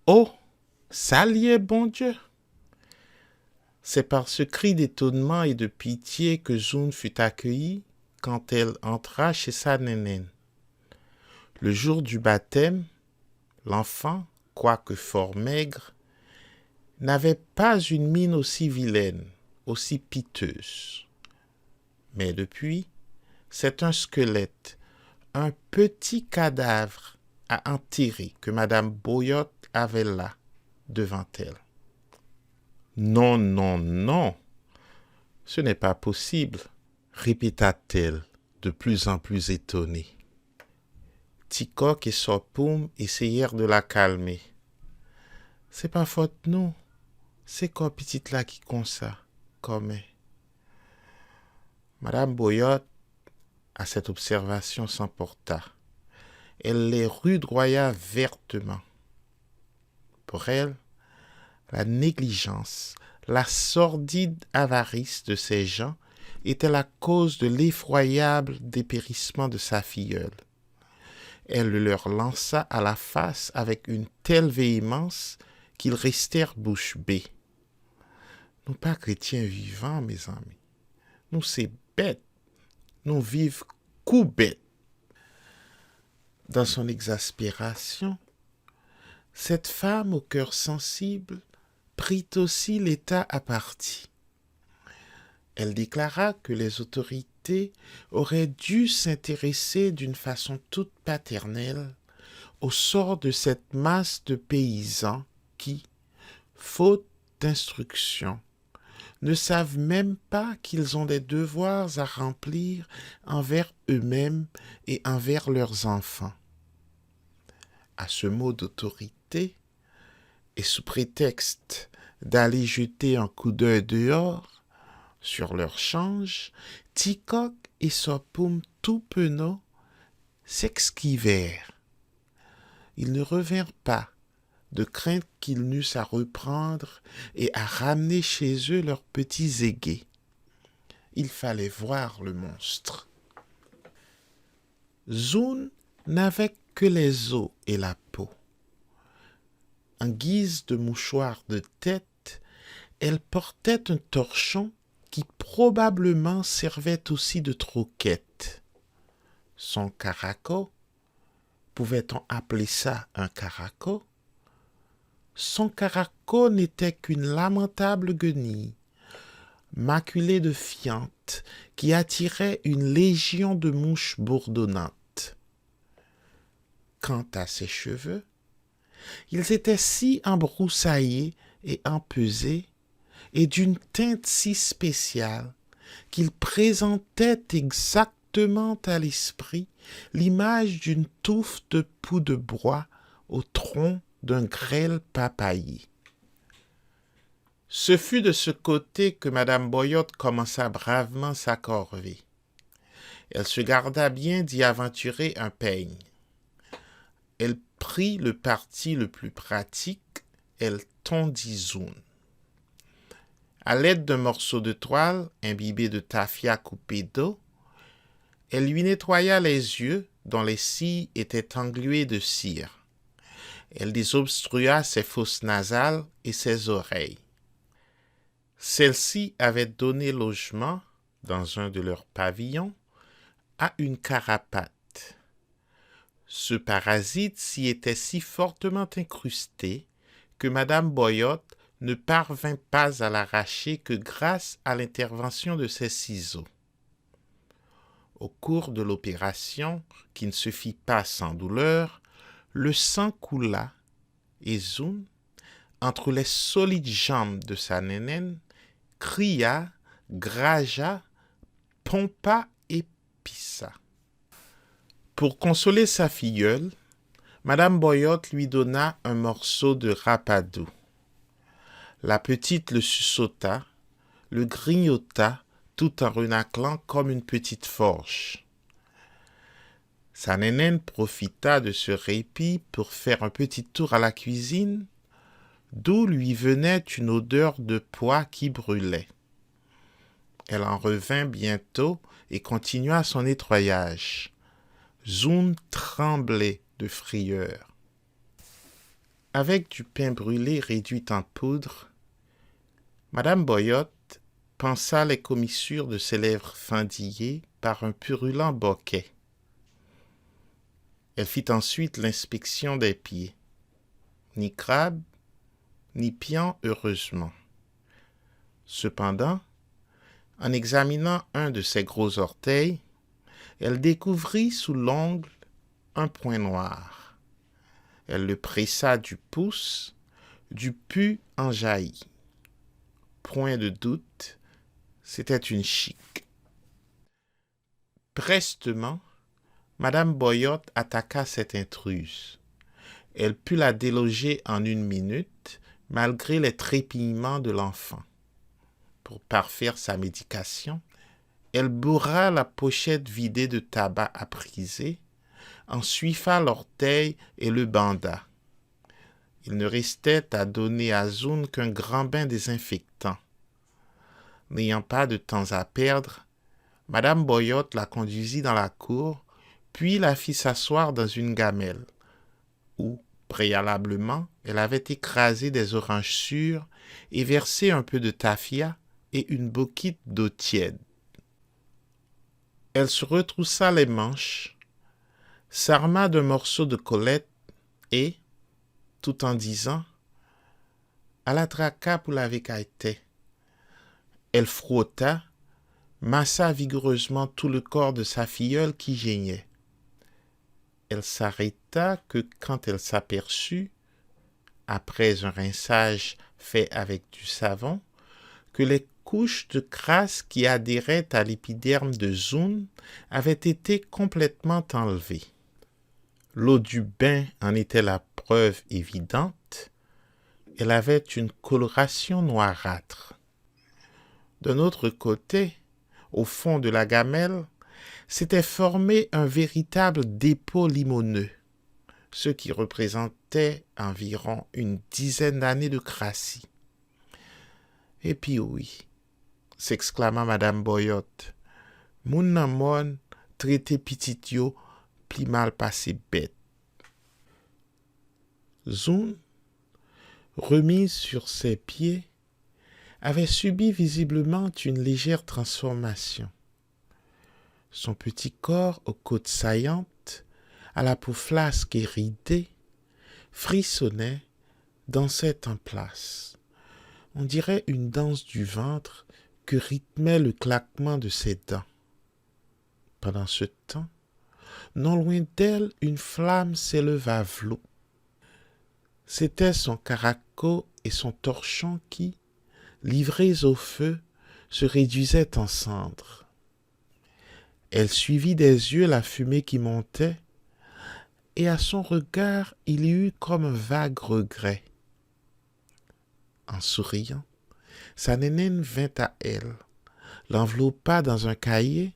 Oh, ça y est, bon Dieu! C'est par ce cri d'étonnement et de pitié que June fut accueillie quand elle entra chez sa nénène. Le jour du baptême, l'enfant, quoique fort maigre, n'avait pas une mine aussi vilaine, aussi piteuse. Mais depuis, c'est un squelette, un petit cadavre à enterrer que Madame Boyotte avait là, devant elle. Non, non, non, ce n'est pas possible, répéta-t-elle, de plus en plus étonnée. Tikok et Sopoum essayèrent de la calmer. C'est pas faute nous, c'est quoi petite là qui comme ça, comme. Madame Boyotte, à cette observation, s'emporta. Elle les rudoya vertement. Pour elle, la négligence, la sordide avarice de ces gens était la cause de l'effroyable dépérissement de sa filleule. Elle le leur lança à la face avec une telle véhémence qu'ils restèrent bouche bée. Nous pas chrétiens vivants, mes amis. Nous c'est bêtes. Nous vivons coup bête. Dans son exaspération, cette femme au cœur sensible prit aussi l'État à partie. Elle déclara que les autorités auraient dû s'intéresser d'une façon toute paternelle au sort de cette masse de paysans qui, faute d'instruction, ne savent même pas qu'ils ont des devoirs à remplir envers eux-mêmes et envers leurs enfants. À ce mot d'autorité, et sous prétexte d'aller jeter un coup d'œil dehors, sur leur change, Tikok et Sopoum tout penauds s'esquivèrent. Ils ne revinrent pas, de crainte qu'ils n'eussent à reprendre et à ramener chez eux leurs petits égués. Il fallait voir le monstre. Zoun n'avait que les os et la peau. En guise de mouchoir de tête, elle portait un torchon qui probablement servait aussi de troquette. Son caraco, pouvait-on appeler ça un caraco? Son caraco n'était qu'une lamentable guenille, maculée de fientes, qui attirait une légion de mouches bourdonnantes. Quant à ses cheveux, ils étaient si embroussaillés et empesés, et d'une teinte si spéciale, qu'ils présentaient exactement à l'esprit l'image d'une touffe de poux de bois au tronc d'un grêle papayer. Ce fut de ce côté que Madame Boyotte commença bravement sa corvée. Elle se garda bien d'y aventurer un peigne. Elle prit le parti le plus pratique, elle tondit Zoun. À l'aide d'un morceau de toile imbibé de tafia coupé d'eau, elle lui nettoya les yeux dont les cils étaient englués de cire. Elle désobstrua ses fosses nasales et ses oreilles. Celle-ci avait donné logement, dans un de leurs pavillons, à une carapate. Ce parasite s'y était si fortement incrusté que Madame Boyotte ne parvint pas à l'arracher que grâce à l'intervention de ses ciseaux. Au cours de l'opération, qui ne se fit pas sans douleur, le sang coula et Zoun, entre les solides jambes de sa nénène, cria, gragea, pompa et pissa. Pour consoler sa filleule, Madame Boyotte lui donna un morceau de rapadou. La petite le suçota, le grignota, tout en renâclant comme une petite forge. Sa nénène profita de ce répit pour faire un petit tour à la cuisine, d'où lui venait une odeur de pois qui brûlait. Elle en revint bientôt et continua son nettoyage. Zoun tremblait de frayeur. Avec du pain brûlé réduit en poudre, Madame Boyotte pansa les commissures de ses lèvres fendillées par un purulent bouquet. Elle fit ensuite l'inspection des pieds. Ni crabe, ni pian, heureusement. Cependant, en examinant un de ses gros orteils, elle découvrit sous l'ongle un point noir. Elle le pressa du pouce, du pus en jaillit. Point de doute, c'était une chique. Prestement, Madame Boyotte attaqua cette intruse. Elle put la déloger en 1 minute, malgré les trépignements de l'enfant. Pour parfaire sa médication, elle bourra la pochette vidée de tabac à priser, en suifa l'orteil et le banda. Il ne restait à donner à Zoun qu'un grand bain désinfectant. N'ayant pas de temps à perdre, Madame Boyotte la conduisit dans la cour, puis la fit s'asseoir dans une gamelle, où, préalablement, elle avait écrasé des oranges sûres et versé un peu de tafia et une boquite d'eau tiède. Elle se retroussa les manches, s'arma d'un morceau de collette et, tout en disant « À la traka pour la vécaïté », elle frotta, massa vigoureusement tout le corps de sa filleule qui geignait. Elle s'arrêta que quand elle s'aperçut, après un rinçage fait avec du savon, que les couches de crasse qui adhéraient à l'épiderme de Zoun avaient été complètement enlevées. L'eau du bain en était la preuve évidente. Elle avait une coloration noirâtre. D'un autre côté, au fond de la gamelle, s'était formé un véritable dépôt limoneux, ce qui représentait environ une dizaine d'années de crassis. « Et puis oui, » s'exclama Madame Boyotte, « moun nan moun traité pitit yo pli mal passé bête. » Zoun, remise sur ses pieds, avait subi visiblement une légère transformation. Son petit corps aux côtes saillantes, à la peau flasque et ridée, frissonnait, dansait en place. On dirait une danse du ventre que rythmait le claquement de ses dents. Pendant ce temps, non loin d'elle, une flamme s'éleva à flot. C'était son caraco et son torchon qui, livrés au feu, se réduisaient en cendres. Elle suivit des yeux la fumée qui montait, et à son regard il y eut comme un vague regret. En souriant, sa nénine vint à elle, l'enveloppa dans un cahier,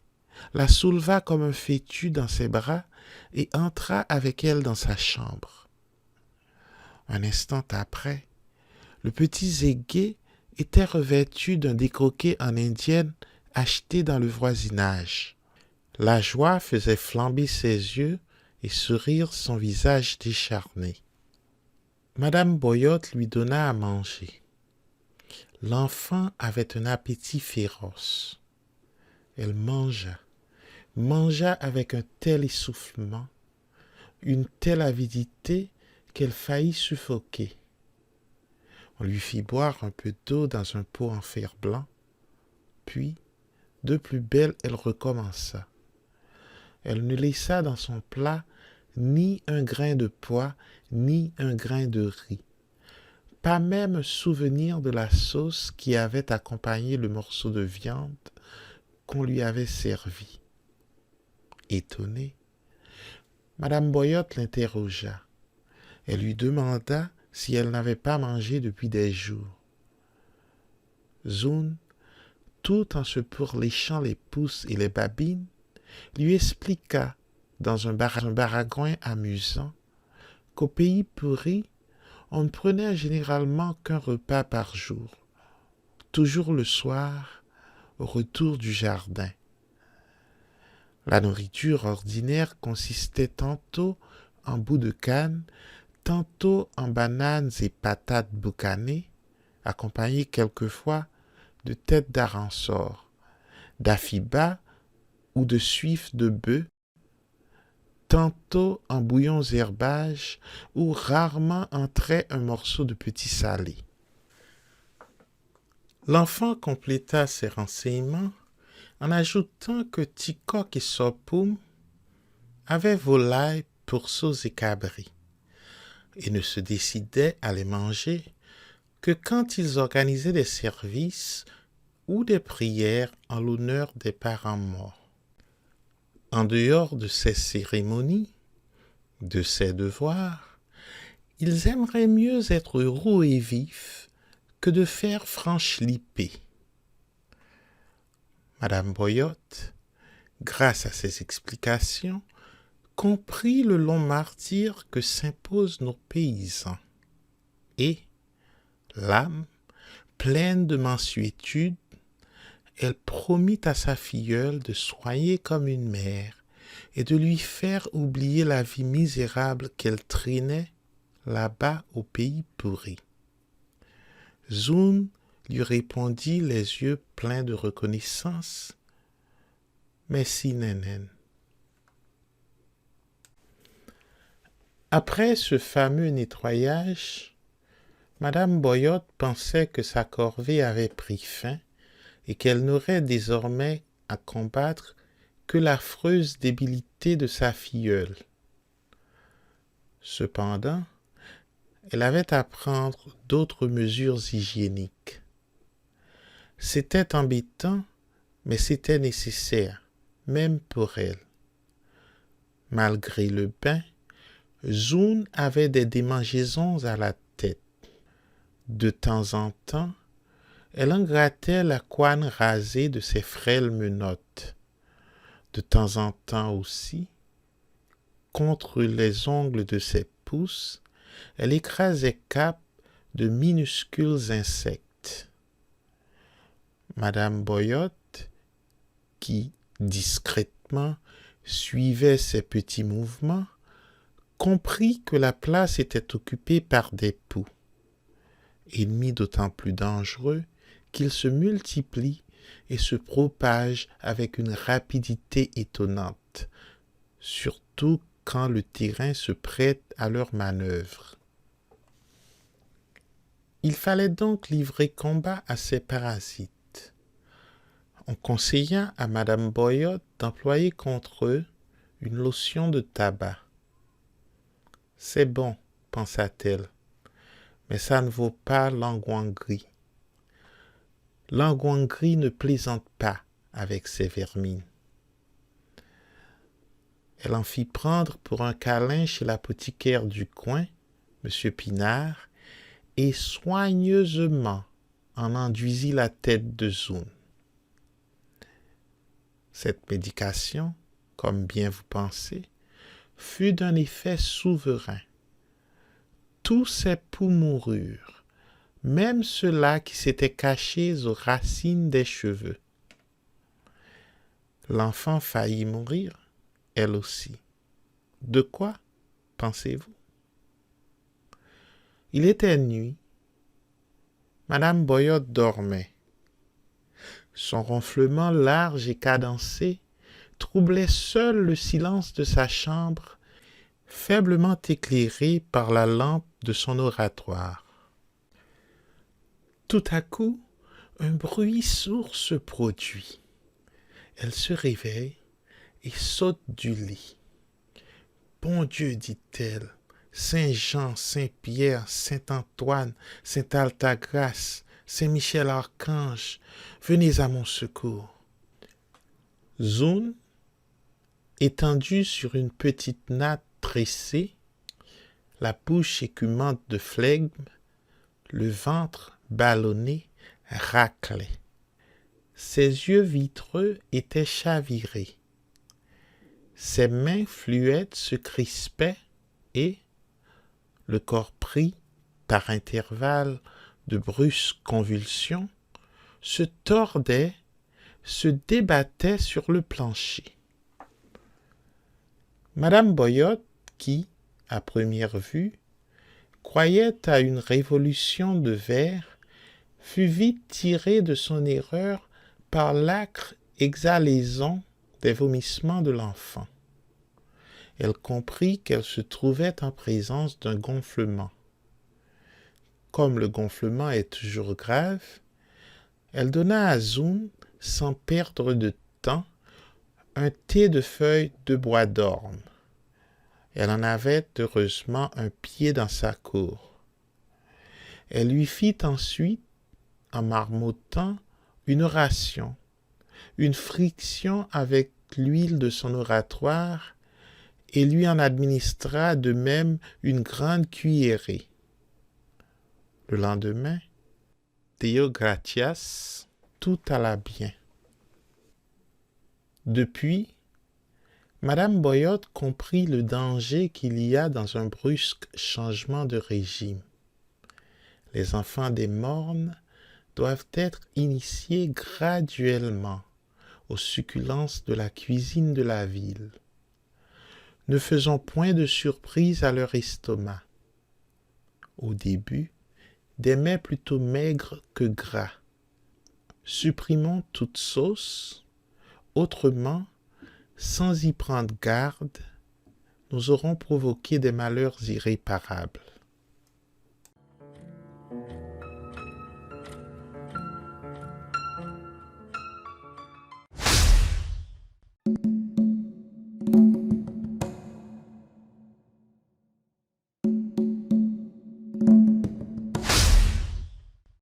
la souleva comme un fétu dans ses bras et entra avec elle dans sa chambre. Un instant après, le petit Zégué était revêtu d'un décoquet en indienne acheté dans le voisinage. La joie faisait flamber ses yeux et sourire son visage décharné. Madame Boyotte lui donna à manger. L'enfant avait un appétit féroce. Elle mangea avec un tel essoufflement, une telle avidité qu'elle faillit suffoquer. On lui fit boire un peu d'eau dans un pot en fer blanc, puis, de plus belle, elle recommença. Elle ne laissa dans son plat ni un grain de pois, ni un grain de riz, pas même souvenir de la sauce qui avait accompagné le morceau de viande qu'on lui avait servi. Étonnée, Madame Boyotte l'interrogea. Elle lui demanda si elle n'avait pas mangé depuis des jours. Zoun, tout en se pourléchant les pouces et les babines, lui expliqua, dans un baragouin amusant, qu'au pays pourri, on ne prenait généralement qu'un repas par jour, toujours le soir, au retour du jardin. La nourriture ordinaire consistait tantôt en bout de canne, tantôt en bananes et patates boucanées, accompagnées quelquefois de têtes d'aransor, d'affiba ou de suifs de bœuf, tantôt en bouillons herbages où rarement entrait un morceau de petit salé. L'enfant compléta ses renseignements en ajoutant que Tikok et Sopum avaient volailles, pourceaux et cabris, et ne se décidaient à les manger que quand ils organisaient des services ou des prières en l'honneur des parents morts. En dehors de ces cérémonies, de ces devoirs, ils aimeraient mieux être roux et vifs que de faire franche-liper. Madame Boyotte, grâce à ces explications, comprit le long martyre que s'imposent nos paysans. Et, l'âme, pleine de mansuétude, elle promit à sa filleule de soigner comme une mère et de lui faire oublier la vie misérable qu'elle traînait là-bas au pays pourri. Zoun lui répondit les yeux pleins de reconnaissance. « Merci, Nénène. » Après ce fameux nettoyage, Madame Boyotte pensait que sa corvée avait pris fin et qu'elle n'aurait désormais à combattre que l'affreuse débilité de sa filleule. Cependant, elle avait à prendre d'autres mesures hygiéniques. C'était embêtant, mais c'était nécessaire, même pour elle. Malgré le bain, Zoun avait des démangeaisons à la tête. De temps en temps, elle en grattait la couenne rasée de ses frêles menottes. De temps en temps aussi, contre les ongles de ses pouces, elle écrasait cap de minuscules insectes. Madame Boyotte, qui, discrètement, suivait ses petits mouvements, comprit que la place était occupée par des poux, ennemis d'autant plus dangereux qu'ils se multiplient et se propagent avec une rapidité étonnante, surtout quand le terrain se prête à leurs manœuvres. Il fallait donc livrer combat à ces parasites. On conseilla à Madame Boyotte d'employer contre eux une lotion de tabac. « C'est bon, pensa-t-elle, mais ça ne vaut pas l'Angouangri. L'Angouangri ne plaisante pas avec ses vermines. » Elle en fit prendre pour un câlin chez l'apothicaire du coin, M. Pinard, et soigneusement en enduisit la tête de Zoun. Cette médication, comme bien vous pensez, fut d'un effet souverain. Tous ces poux moururent, même ceux-là qui s'étaient cachés aux racines des cheveux. L'enfant faillit mourir, elle aussi. De quoi, pensez-vous? Il était nuit. Madame Boyotte dormait. Son ronflement large et cadencé troublait seul le silence de sa chambre, faiblement éclairée par la lampe de son oratoire. Tout à coup, un bruit sourd se produit. Elle se réveille et saute du lit. « Bon Dieu, dit-elle, Saint-Jean, Saint-Pierre, Saint-Antoine, Saint-Altagrace, Saint-Michel-Archange, venez à mon secours. » Zoun, étendue sur une petite natte tressée, la bouche écumante de flegme, le ventre ballonné, raclait. Ses yeux vitreux étaient chavirés. Ses mains fluettes se crispaient et, le corps pris par intervalles de brusques convulsions, se tordait, se débattait sur le plancher. Madame Boyotte, qui, à première vue, croyait à une révolution de verre, fut vite tirée de son erreur par l'âcre exhalaison des vomissements de l'enfant. Elle comprit qu'elle se trouvait en présence d'un gonflement. Comme le gonflement est toujours grave, elle donna à Zoun, sans perdre de temps, un thé de feuilles de bois d'orme. Elle en avait heureusement un pied dans sa cour. Elle lui fit ensuite, en marmottant, une oration, une friction avec l'huile de son oratoire, et lui en administra de même une grande cuillerée. Le lendemain, Deo gratias, tout alla bien. Depuis, Madame Boyotte comprit le danger qu'il y a dans un brusque changement de régime. Les enfants des mornes doivent être initiés graduellement aux succulences de la cuisine de la ville. Ne faisons point de surprise à leur estomac. Au début, des mets plutôt maigres que gras. Supprimons toute sauce, autrement, sans y prendre garde, nous aurons provoqué des malheurs irréparables.